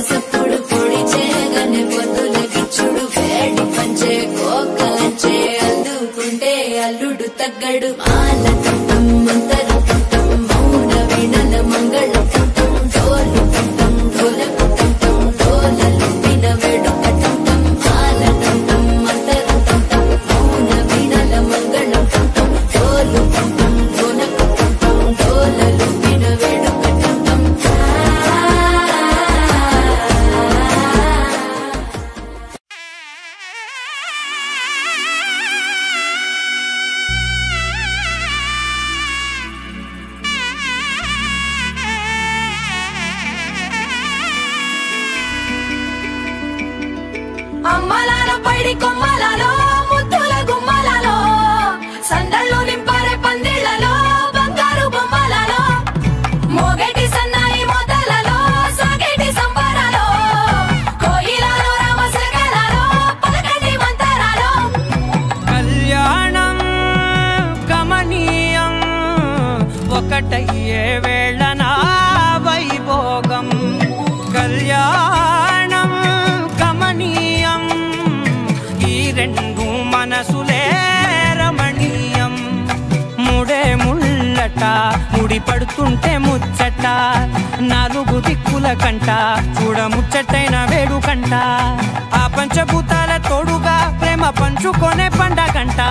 సప్పుడు పొడి చేయగానే పొద్దులకి చూడు వేడి పంచే కోకలంచే అందుకుంటే అల్లుడు తగ్గడు మాల తుంటం మంతర తుంటం మౌన వీణల మంగళ తుంటం డోలు తుంటం డోలకు తుంటం డోలలు విన వేడుక తుంటం మాల తుంటం మంతర తుంటం మౌన వీణల మంగళ తుంటం డోలు తుంటం డోలకు తుంటం డోలలు విన వేడుక తుంటం అమ్మలాలో పైడి కొమ్మలలో ముద్దుల గుమ్మలలో సందళ్ళు నింపారే పందిళ్లలో బంగారు బొమ్మలలో మోగేటి సన్నాయి మోతలలో సాగేటి సంబరాలో కోయిలలో రామశకలలో పలకటి మంతరాలో కళ్యాణం గమనీయం ఒకటయ్యే వేళనా వైభోగం కళ్యాణం గమనీయం ఈ రెండు మనసులే రమణీయం ముడే ముళ్ళట ముడి పడుతుంటే ముచ్చట నాలుగు దిక్కుల కంట చూడ ముచ్చటైన వేడుకంట ఆ పంచభూతాల తోడుగా ప్రేమ పంచుకొనే పండగంట